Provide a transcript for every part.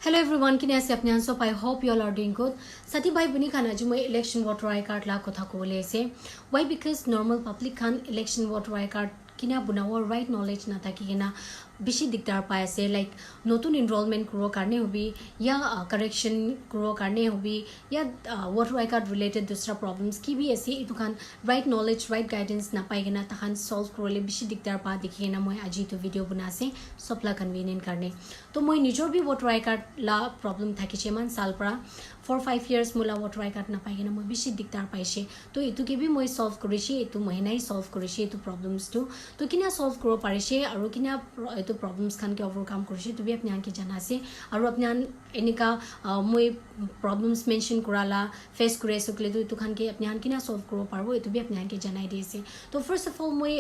Hello everyone, kini ase apni hanso I hope you all are doing good. Sati bhai buni khana ju moi election voter ID card la kotha ko le ase. Why? Because normal public khan election voter ID card kina bunawo right knowledge na thaki kina bishi diktar pai ase like notun enrollment kuro karne hobi ya correction kuro karne hobi ya voter ID card related dusra problems ki bhi ase itu khan right knowledge right guidance na pai kina ta khan solve kuro le bishi diktar pa dikhi kina moi aji to video bana ase sopla convenient karne to moi nijor bhi voter ID card la problem thaki che man sal pra 4-5 years mula voter ID card na pai kina moi bishi diktar paise to itu ke bhi moi solve korishi itu mahinai solve korishi itu problems to kina solve kuro parise aru kina to problems khan ke overcome korishi to bhi apni an ki jana ase aru apni an enika moi problems mention kurala face kure sukle to khan ke apni an kina solve kuro parbo itu bhi apni an ki janai dise to first of all moi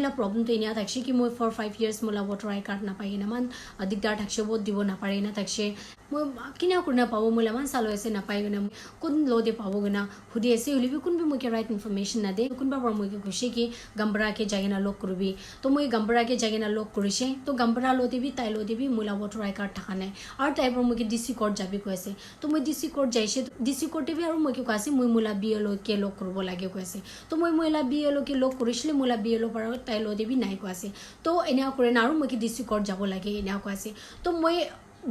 la problem to inia thakshi ki moi for 5 years mula voter ID card na pai na man dikdar thakse bo dibo na pare na thakse moi kina kurna pabo mula man salo ase na pai gana kun lo de pabo gana hudi ase uli bi kun bi moi ke right information na de kun ba moi ke khushi ki gambara ke jagena lok kurbi to moi gambara ke jagena lok kurise to gambara lo debi tai lo debi mula voter ID card thakane ar type moi ke DC court jabi ko ase to moi DC court jaise DC court bi aru moi ke kase moi mula BLO ke lok kurbo lage ko ase to moi la BLO ke lok kurisle mula BLO par tai lo debi nai ko ase to enia kore na aru moi ke DC court jabo lage enia ko ase to moi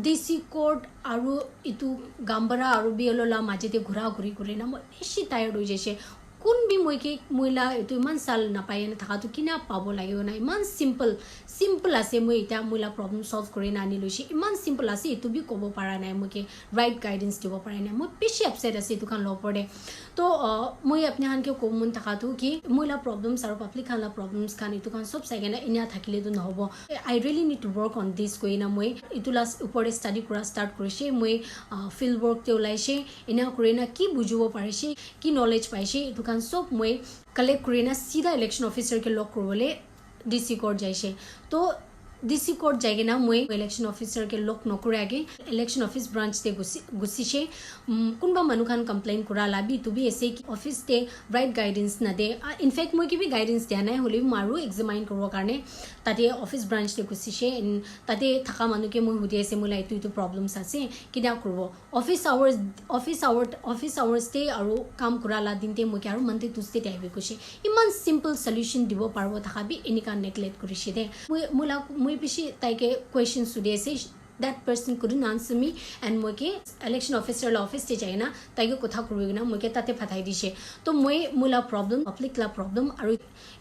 DC court aru itu gambara aru BLO la majete घुरा घुरी करे ना moi beshi tired ho jaise kun bi moi ke moila etu iman sal na pai na thaka to kina pabo lagyo na iman simple ase moi eta moila problem solve kore na ani loishi iman simple ase etu bi kobo para na moi ke right guidance dibo para na moi beshi upset ase etu kan lo pore to moi apni han ke common thaka to ki moila problems aru public khan la problems khan etu kan sob sagena inia thakile to nohobo I really need to work on this koina moi etu la upore study kura start korise moi field work te ulaise inia korena ki bujubo parise ki knowledge paise etu kan sob moi collect korena sida election officer ke lok korole DC court jaise to DC court जाएगा moi election officer के लोक नौकरी आगे election office branch ते गुस्सी से कुंबा मनुखान complain करा लाभी तो भी ऐसे कि office ते right guidance न दे in fact moi की भी guidance दिया ना है होली मारू examine करो करने ताते office branch ते गुस्सी से ताते थका मनु के moi होती ऐसे मुला इतु problems आसे कि क्या करो office hours ते आरो काम करा ला दिन ते moi क्या आरो मंथे तुस्ते ते आवे कुछ इमान simple solution दिवो पारवो थका भी इनिका neglect करिशे दे मुला moi bishi taike questions today say that person couldn't answer me and moi ke election officer la office te jaina taike kotha kurugina moi ke tate phathai dise to moi mula problem public la problem aru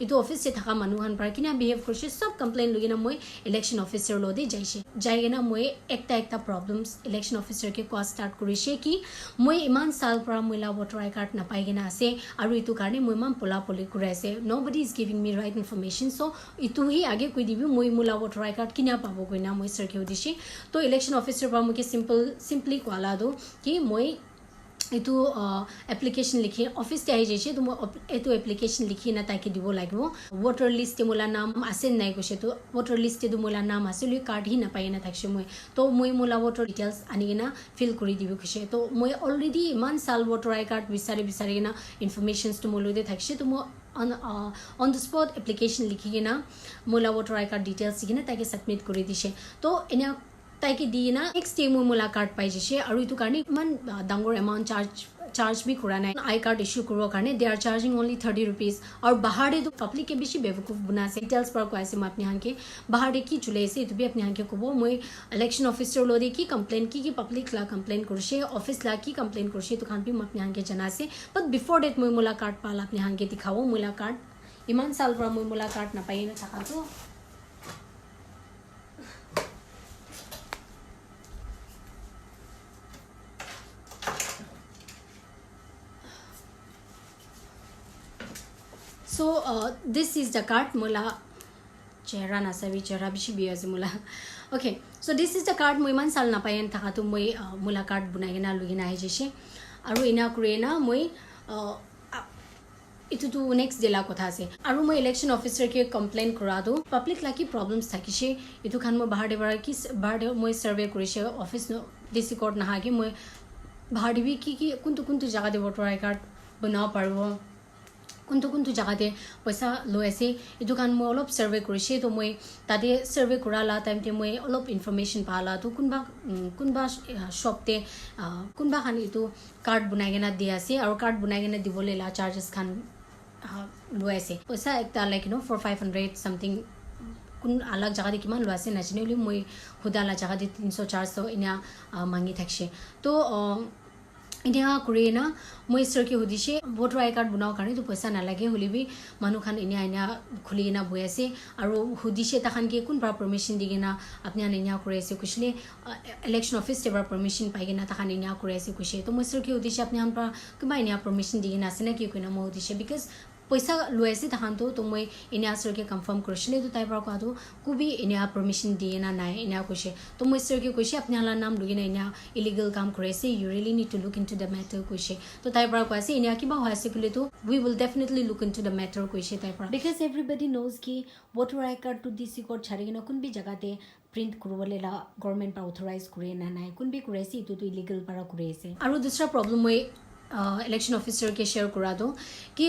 itu office se thaka manu han par kina behave korse sab complain logina moi election officer lo de jaigena moi ekta problems election officer ke ko start korise ki moi iman sal para moila voter ID card na paigena ase aru itu karne moi man pola poli kure ase nobody is giving me right information so itu hi age koi dibi moi mula voter ID card kina pabo koina moi sir ke dise तो election officer पर मुझे simply कॉला दो कि moi एतु application लिखी office ते आइ जैसे तो एतु एप्लीकेशन लिखी ना ताकि दिबो लागबो वोटर लिस्ट मोला नाम आसे नै गसे तो वोटर लिस्ट दु मोला नाम आसे लि कार्ड ही ना पाइ ना थाकसे moi तो moi मोला वोटर डिटेल्स आनिगिना फिल करि दिबो खसे तो moi अलरेडी मान साल वोटर ID कार्ड बिसारिगिना इन्फॉर्मेशंस तो मोलो दे थाकसे तो mo on the spot application लिखिगिना मोला वोटर ID कार्ड डिटेल्स सिगिना ताकि सबमिट करि दिसे तो एना ताकि दिना नेक्स्ट डे मो मोला कार्ड पाइ जसे अरु इतु कारणे मन डांगर अमाउंट चार्ज भी करा ना आई कार्ड इश्यू करो कारणे they are charging only 30 rupees और बाहर तो पब्लिक के बेसी बेवकूफ बना से डिटेल्स पर को ऐसे म अपने हां के बाहर की चुले से तो भी अपने हां के को moi इलेक्शन ऑफिसर लो दे की कंप्लेन की पब्लिक ला कंप्लेन करसे ऑफिस ला की कंप्लेन करसे तो खान भी म अपने हां के जना से बट बिफोर दैट moi मोला कार्ड पाला अपने हां के दिखाओ मोला कार्ड इमान साल पर moi मोला कार्ड ना पाइ ना थाका तो So this is the card mula chehra na sabi chehra bishi biaze mula okay so this is the card moi man sal na payen thaka to moi mula card bunai na lugina hai jese aru ina kurena moi itu to next dela kotha ase aru moi election officer ke complain kora do public la ki problems thakise itu khan moi bahar de ki bahar de moi survey korise office no DC court na ha ki moi bahar de ki kuntu jaga de voter ID card bana parbo কোনটো জাগাতে পইচা লৈ আছে এটো কান মই অলপ survey কৰিছে তো মই তাতে সাৰ্ভে কৰালা টাইমতে মই অলপ ইনফরমেশন পালা তো কোনবা শপতে কোনবা খান এটো কার্ড বনাই কেনা দি আছে আৰু কার্ড বনাই কেনা দিবলে লা চার্জেস খান লৈ আছে পইচা একটা লাইক for 500 something কোন আলাগ জায়গাতে কিমান লৈ আছে নাজনিলি মই হুদালা জায়গাতে 300 400 ইনা মাঙ্গি থাকছে তো ইনিয়া করে না মই সরকে হুদিছে ভোটার আই কার্ড বনাও কারণে তো পয়সা নালাগে হলিবি মানুহ খান ইনিয়া খুলি না বই আছে আর হুদিছে তাখান কি কোন পৰা পাৰমিশন দিগে না আপনি ইনিয়া কৰে আছে কুছলে ইলেকশন অফিস তে পৰা পাৰমিশন পাইগে না তাখান ইনিয়া কৰে আছে কুছে তো মই সৰকে হুদিছে আপনি আন পৰা কিবা ইনিয়া পারমিশন দিগে না আছে না কি কইনা মই হুদিছে বিকজ পইচা লৈ আছে তাহান তো মই ইনিয়া সরকে কনফার্ম কৰিছিলে তো তাই পৰা কোৱাটো কুবি ইনিয়া পারমিশন দিয়ে না নাই ইনিয়া কৈছে তো মই সরকে কৈছে আপনি আলা নাম লগে না ইনিয়া ইলিগেল কাম কৰি আছে you really need to look into the matter কৈছে তো তাই পৰা কৈছে ইনিয়া কিবা হৈ আছে কলে তো we will definitely look into the matter কৈছে তাই পৰা বিকজ এভরিবডি নোজ কি voter I card to DC code ছাড়ি না কোন বি জায়গাতে প্রিন্ট করবলে লা গভর্নমেন্ট পৰা অথৰাইজ কৰে না নাই কোন বি কৰে আছে ইটো তো ইলিগেল পৰা কৰে আছে আৰু দুসরা প্রবলেম মই इलेक्शन ऑफिसर के शेयर करा दो कि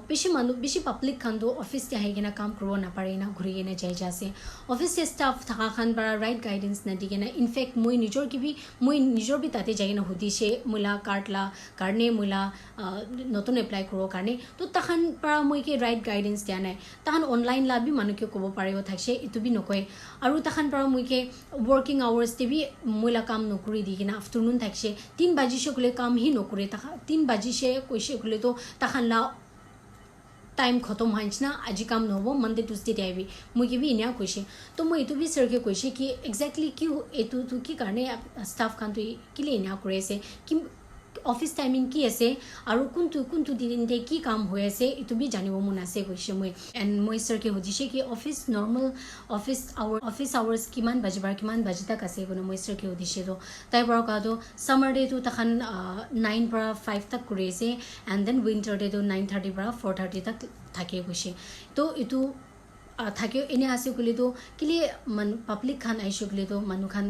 बेसी मानु बेसी पब्लिक खान दो ऑफिस ते आइगे ना काम करबो ना पारे ना घुरी ना जाय जासे ऑफिस से स्टाफ थाका खान बड़ा राइट गाइडेंस ना दिगे ना इनफैक्ट moi निजोर की भी moi निजोर भी ताते जाय ना हुदी से मुला कार्डला कार्डने मुला नतुन एप्लाई करो कारणे तो तखान para moi के राइट गाइडेंस दिया ना तखान ऑनलाइन ला भी मानु के कोबो पारेबो थाकसे इतु भी नकय आरो तखान para moi के वर्किंग आवर्स ते भी मुला काम नकरी दिगे ना आफ्टरनून थाकसे 3 बजे से कुले काम ही नकरे तखा 3 बजे से कोई कुले तो तखान ला टाइम खत्म हाइंस ना आज काम नहो मंडे ट्यूसडे दे आबी मुई भी इन्या कोइसे तो मुई इतु भी सर के कोइसे कि एक्जेक्टली क्यों एतु तु की कारणे स्टाफ खान तो किले इन्या करे से कि ऑफिस टाइमिंग की আছে আৰু কোনটো দিনতে কি কাম হৈ আছে ইটো বি জানিব মন আছে কৈছে মই এন্ড মই সরকে হদিছে কি অফিস নরমাল অফিস আওয়ার্স কিমান বাজিবাৰ কিমান বাজি তক আছে কোন মই সৰকে হদিছে তো তাই পৰা কাটো সামাৰ ডে তো তখন 9 পৰা 5 তক কৰি আছে এন্ড দেন উইন্টাৰ ডে তো 9:30 পৰা 4:30 তক থাকে কৈছে তো ইটো থাকে এনে আছে কলি তো কিলে মান পাব্লিক খান আইছো কলি তো মানু খান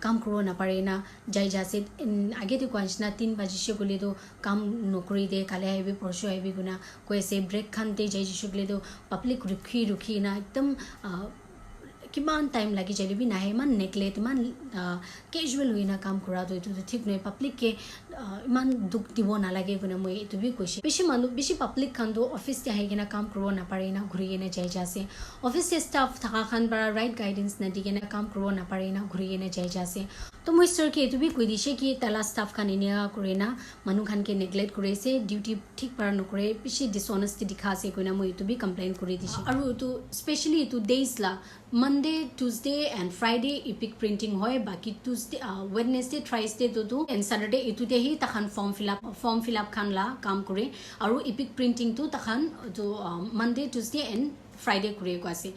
काम करो ना पारे ना जाय जासे आगे तो क्वांचना 3 बजे से गले तो काम नौकरी दे काले आइबे परसो आइबे गुना कोई से ब्रेक खानते जाय जिसुगले तो पब्लिक रुखी ना एकदम किमान टाइम लगी जाले भी नाहे मान नेग्लेक्ट मान कैजुअल हुइना काम करा तो इतो ठीक नै पब्लिक के मान दुख दिबो ना लागे गुना মই इतो भी কৈছে बेसी मानु बेसी पब्लिक खान दो ऑफिस ते आइगे ना काम करबो ना पारे ना घुरी ना जाय जासे ऑफिस से स्टाफ थाका खान बड़ा राइट गाइडेंस ना दिगे ना काम करबो ना पारे ना घुरी ना जाय जासे तो মই सर के इतो भी কৈ দিছে कि तला स्टाफ खान इनिया करे ना मानु खान के नेग्लेक्ट करे से ड्यूटी ठीक पर न करे बेसी डिसऑनेस्टी दिखा से कोइना মই इतो भी कंप्लेन কৰি দিছে আৰু তো স্পেশালি इतो डेज ला Monday Tuesday and Friday EPIC printing होय बाकी ट्यूसडे वेडनेसडे थर्सडे तो एंड सैटरडे इतुते ही तखान फॉर्म फिलअप खान ला काम करे और इपिक प्रिंटिंग तो तखान तो मंडे ट्यूसडे एंड फ्राइडे करे को आसे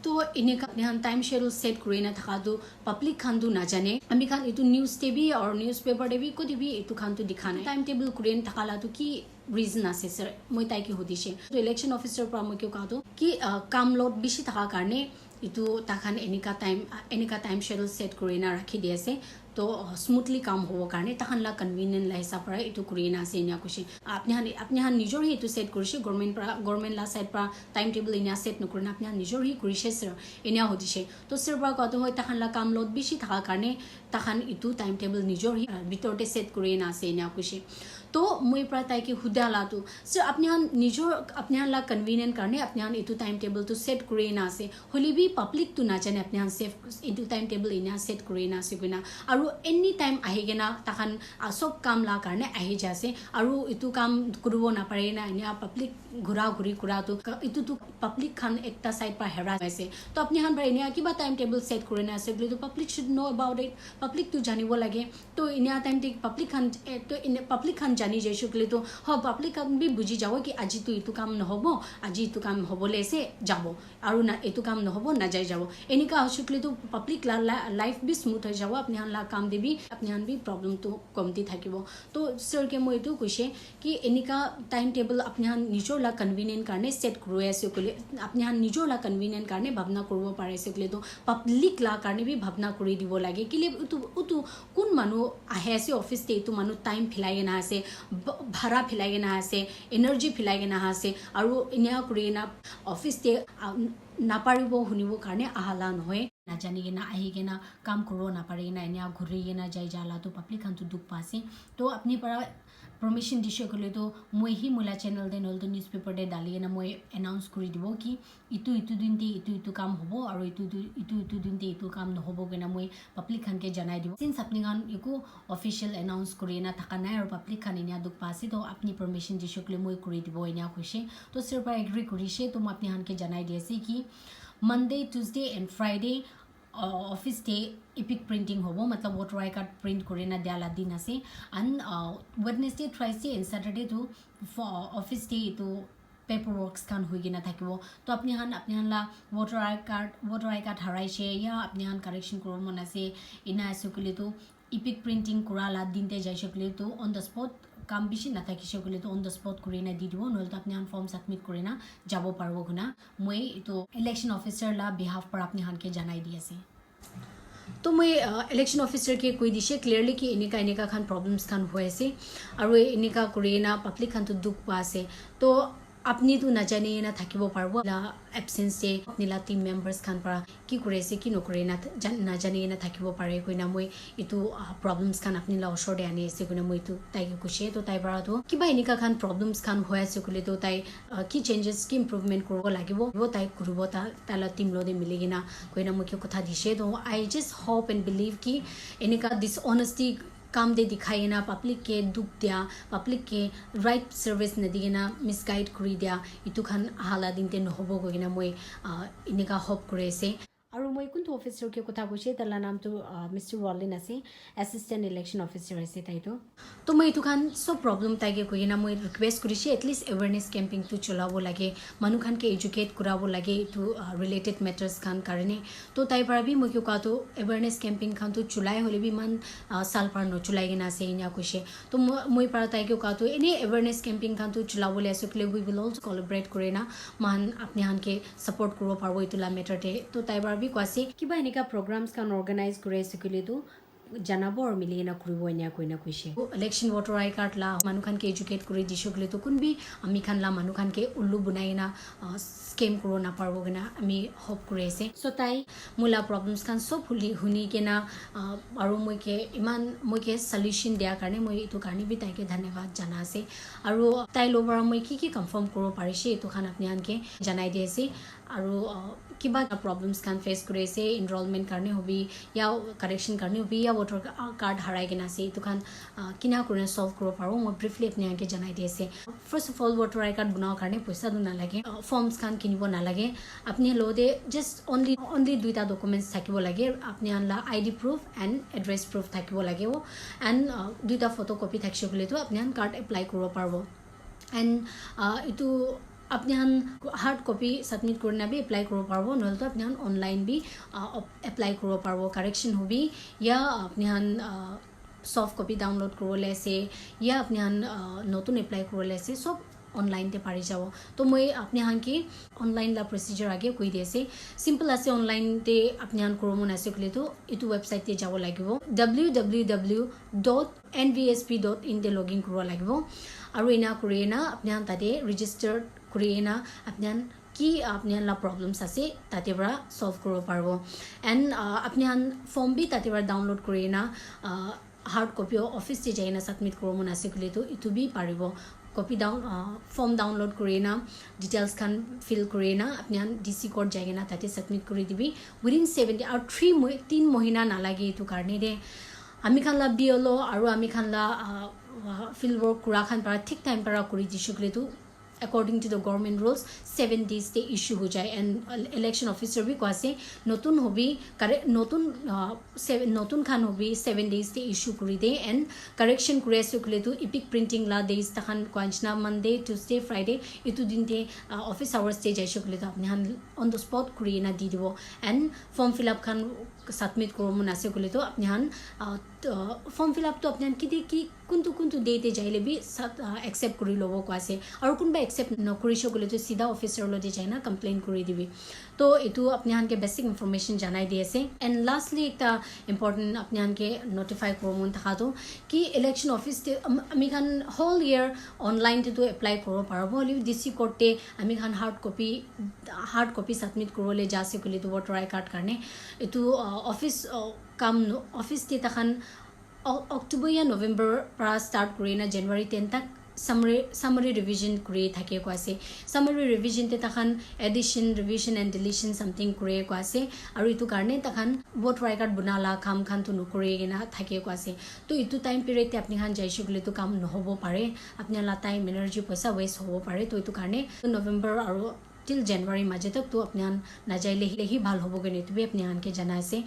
तो इने का हम टाइम शेड्यूल सेट करे ना था तो पब्लिक खान तो ना जाने अमी खान इतु न्यूज़ ते भी और न्यूज़पेपर ते भी कोदी भी इतु खान तो दिखाना टाइम टेबल करे थाकाला तो की रीजन আছে सर মই তাই কি হদিছে তো ইলেকশন অফিসার পৰা মই কিয় কাটো কি কাম লোড বেছি থাকা কাৰণে ইটো তাখান এনিকা টাইম शेड्यूल सेट কৰি না ৰাখি দি আছে तो स्मूथली काम हो कारणे तहन ला कन्वीनियंट ला हिसाब पर इतो करिना से इना कुछ अपने हान निजोर ही इतो सेट करसे गवर्नमेंट ला साइड पर टाइम टेबल इना सेट न करना अपने हान निजोर ही करिसे सर इना होदिसे तो सर बा कतो होय तहन ला काम लोड बेसी थाका कारणे तहन इतो टाइम टेबल निजोर ही बितरते सेट करिना से इना कुछ तो মই প্রা তাই কি হুদালা তো सर अपने हान निजोर अपने हान ला कन्वीनियंट कारणे अपने हान इतो टाइम टेबल तो सेट करिना से होली भी पब्लिक तो ना जाने अपने हान सेफ इतो टाइम टेबल इना सेट करिना से गुना আৰু एनी टाइम आहिगे ना तखन सब काम ला कारणे आहि जासे আৰু इतु काम करबो ना पारे ना इना पब्लिक घुरी कुरा तो इतु तो पब्लिक खान एकटा साइड पर हेरा जासे तो अपने हान पर इना किबा टाइम टेबल सेट करिना से तो public should know about it public तो जानिबो लागे तो इना टाइम टे पब्लिक खान तो इन पब्लिक खान जानि जे शुक्ले तो ह पब्लिक खान भी बुझी जाओ कि आज तो इतु काम নহबो आज इतु काम होबले से जाबो আৰু ना इतु काम নহबो ना जाय जाबो एनिका शुक्ले तो पब्लिक लाइफ भी स्मूथ हो जाबो अपने हान ला काम दे भी अपने हान भी प्रॉब्लम तो कमती থাকিব तो सर के মই এটো কৈছে कि एनिका टाइम टेबल अपने हान निजर ला कन्वीनियंट कारणे सेट करूए আছে কলে अपने हान निजर ला कन्वीनियंट कारणे भावना करब पारे আছে কলে तो पब्लिक ला कारणे भी भावना কৰি দিব লাগে কিলে উতু কোন মানুহ আহে আছে অফিস তে তো মানুহ টাইম ফিলাই না আছে ভাড়া ফিলাই না আছে এনার্জি ফিলাই না আছে আৰু ইনিয়া কৰি না অফিস তে নাপাৰিব শুনিব কাৰণে আহালা নহয় ना जाने के ना आएगे ना काम करो ना पड़ेगा ना इन्हें घुरेगे ना जाए जाला तो पब्लिक खान तो दुख पासे तो अपनी परा परमिशन दिशे को ले तो मैं ही मुला चैनल दे नल तो न्यूज़पेपर दे डालिए ना मैं अनाउंस करी दिबो कि इतु दिन ते इतु काम होबो और इतु दिन ते इतु काम न होबो के ना मैं पब्लिक खान के जनाई दिबो सिंस अपनी खान एको ऑफिशियल अनाउंस करे ना थका ना और पब्लिक खान इन्हें दुख पासे तो अपनी परमिशन दिशे को ले मैं करी दिबो इन्हें खुशी तो सिर्फ एग्री करिसे तो मैं अपनी खान के जनाई दिए कि Monday Tuesday and Friday office day EPIC printing होबो मतलब वोटर आई कार्ड प्रिंट करे ना दियाला दिन आसे and Wednesday Thursday and Saturday तो ऑफिस डे तो पेपर वर्क्स खान होगी ना থাকিব तो अपने हान ला वोटर आई कार्ड हराइছে या अपने हान करेक्शन करो मन আছে इना आसुकले तो इपिक प्रिंटिंग कराला दिनते जाइसकले तो ऑन द स्पॉट काम बेसि ना থাকিसकले तो ऑन द स्पॉट কৰি না দি দিব নহলে তো আপনি হান ফৰ্ম সাবমিট কৰি না যাব পারবো গুনা মই তো ইলেকশন অফিসার লা বিহাফ पर আপনি হান के জানাই দি আছে तो मैं इलेक्शन ऑफिसर के कोई दिशे क्लियरली कि इनेका खान प्रॉब्लम्स खान हुए से और इनेका करे ना पब्लिक खान तो दुख पासे तो अपनी तो ना जाने ना থাকিব পারবো লা এবসেন্স से अपनी ला टीम मेंबर्स खान पर কি করেছে কি নকরে না জানি না থাকিব পারে কইনা মই ইটো প্রবলেমস খান আপনি লা ওচৰতে আনি আছে কইনা মই ইটো তাইকে কৈছে তো তাই পৰা তো কিবা এনিকা খান প্ৰবলেমস খান হৈ আছে কলে তো তাই কি চেঞ্জেস কি ইমপ্ৰুভমেন্ট কৰিব লাগিব তাই কৰিব তাইলা টিম লদে মিলিগিনা কইনা মই কি কথা দিছে তো আই জাস্ট होप एंड बिलीव कि एनिका डिसऑनेस्टी काम दे दिखाई ना पब्लिक के दुख दिया पब्लिक के राइट सर्विस न दिना मिसगाइड करी दिया इतु खान हाला दिन ते নহব गइना মই इनेका होप करे से আৰু মই কোনটো অফিসাৰ के কথা কৈছে তালা নাম তো মিস্টার রলিন আছে অ্যাসিস্ট্যান্ট ইলেকশন অফিসার আছে তাইতো তো মই ইটো খান সব প্রবলেম তাইকে কইনা মই রিকোয়েস্ট কৰিছে এটলিস্ট অ্যাওয়াৰনেস ক্যাম্পিং তো চলাব লাগে মানুহ খান के এডুকেট কৰাব লাগে ইটো ৰিলেটেড মেটাৰ্স খান কাৰণে তো তাই পৰা বি মই কাটো অ্যাওয়াৰনেস ক্যাম্পিং খান তো চলাই হলে বি মান সাল পাৰ ন চলাই গনা আছে ইনা কৈছে তো মই পৰা তাইকে কাটো এনে অ্যাওয়াৰনেস ক্যাম্পিং খান তো চলাবলে আছে ক্লে উই উইল অলসো কোলাবৰেট কৰে না মান আপনি হান के सपोर्ट কৰিব পাৰবো ইটোলা মেটাৰতে তো তাই পৰা কোৱাছে কিবা এনেকা প্ৰগ্ৰামছ কান অৰ্গানাইজ কৰে আছে তো জানাব আৰু মিলি না কৰিব এনিয়া কইনা কৈছে ইলেকশন ভোটাৰ আই কাৰ্ড লা মানুহ খান के এডুকেট কৰি দিছকলে তো কোন বি আমি খান লা মানুহ খান के উল্লু বনাই না স্কেম কৰিব না পাৰবো না আমি হোপ কৰি আছে সো তাই মুলা প্ৰবলেমছ খান সব শুনি কেনা আৰু মই के সলিউশন দিয়া কাৰণে মই ইটো কাৰণে বি তাইকে ধন্যবাদ জানা আছে আৰু তাই লোবৰ মই কি কনফাৰ্ম কৰিব পাৰিছে ইটো খান আপনি আনকে জানাই দিছে আৰু কিবা प्रॉब्लम्स खान फेस करे से एनरोलमेंट करने होबी या करेक्शन करने होबी या वोटर कार्ड हराई गेना से तो खान किना करने सॉल्व करो पारो मैं ब्रीफली अपने आके जनाई दिए से first of all voter I card बनाओ करने पैसा दो ना लगे फॉर्म्स खान किनिबो ना लगे अपने लो दे जस्ट ओनली दुईटा डॉक्यूमेंट्स থাকিব লাগে अपने आनला ID proof and address proof থাকিব লাগে वो एंड दुईटा फोटोकॉपी থাকিলে तो अपने आन कार्ड अप्लाई करो पारबो एंड इटू अपने हान हार्ड कॉपी सबमिट करना भी अप्लाई करो पारबो नल तो अपने हान ऑनलाइन भी अप्लाई करो पारबो करेक्शन होबी या अपने हान सॉफ्ट कॉपी डाउनलोड करो लेसे या अपने हान नतुन अप्लाई करो लेसे सब ऑनलाइन ते पारि जाओ तो मैं अपने हान की ऑनलाइन ला प्रोसीजर आगे कोई देसे सिंपल आसे ऑनलाइन ते अपने हान करो मन आसे कले तो इटु वेबसाइट ते जाबो लागिबो www.nvsp.in ते लॉगिन करो लागिबो আৰু ইনা কৰি না আপনি হান তাতে ৰেজিষ্টাৰ কৰি না আপনি হান কি আপনি হান লা প্ৰবলেমছ আছে তাতে পৰা সলভ কৰিব পাৰবো এন্ড আপনি হান ফৰ্ম বি তাতে পৰা ডাউনলোড কৰি না হাৰ্ড কপি অফিস তে যাই না সাবমিট কৰিব মন আছে কলে তো ইটো বি পারিব कॉपी फॉर्म डाउनलोड करे ना डिटेल्स खान फिल करे ना अपने डीसी कोड जाएगा ना ताते सबमिट कर दिबी विदिन 70 और 3 महीना ना लगे तो करने दे आमी खान ला बीएलओ और आमी खान ला फील्ड वर्क कुरा खान पर ठीक टाइम पर करी दिसकले तो according to the government rules 7 days they issue हो जाए and election officer भी कहसे नतुन होबी करे नतुन Khan hobby 7 days they issue करी दे and correction करे सुकले तो epic printing ला days तखन क्वांचना Monday Tuesday Friday इतु दिन ते office hours ते जाय सुकले तो अपने हान on the spot करी ना दी दिबो and form fill up Khan submit करो मन आसे गले तो अपने हान फॉर्म फिल अप तो अपने हान कि कुंतु डेटे जाइले भी एक्सेप्ट करि लबो कोआसे और कुनबा एक्सेप्ट न करिसो गले तो सीधा ऑफिसर लो दे जाइना कंप्लेन करि दिबि तो एतु अपने हान के बेसिक इन्फॉर्मेशन जानाइ दिएसे एंड लास्टली एकटा इम्पोर्टेंट अपने हान के नोटिफाई करो मन था तो कि इलेक्शन ऑफिस ते आमी खान होल ईयर ऑनलाइन ते तो अप्लाई करो पारबो लिउ डीसी कोर्टे आमी खान हार्ड कॉपी सबमिट करले जासे गले तो वोटर आई कार्ड करने एतु ऑफिस काम ऑफिस ते तखन अक्टोबर या नवेम्बर पर स्टार्ट करेना जनवरी 10 तक summary revision करे थाके कोआसे summary revision ते तखन addition revision and deletion something करे कोआसे और इतु कारणे तखन voter आई कार्ड बनाला काम खान तो नकरे गेना थाके कोआसे तो इतु टाइम पीरियड ते अपनी खान जाइसो गले तो काम नहोबो पारे अपने ला टाइम एनर्जी पैसा वेस्ट होबो पारे तो इतु कारणे नवेम्बर और टिल जनवरी माजे तक तो अपने हान ना जाइले ही भाल होबो गने तो भी अपने हान के जनाइसे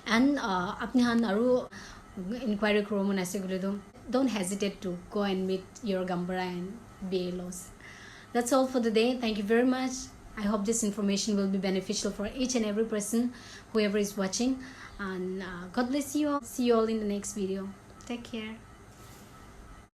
एंड अपने हान और inquiry करो मन ऐसे गले तो don't hesitate to go and meet your Gambara and BLOs. That's all for the day. Thank you very much. I hope this information will be beneficial for each and every person, whoever is watching. And God bless you all. See you all in the next video. Take care.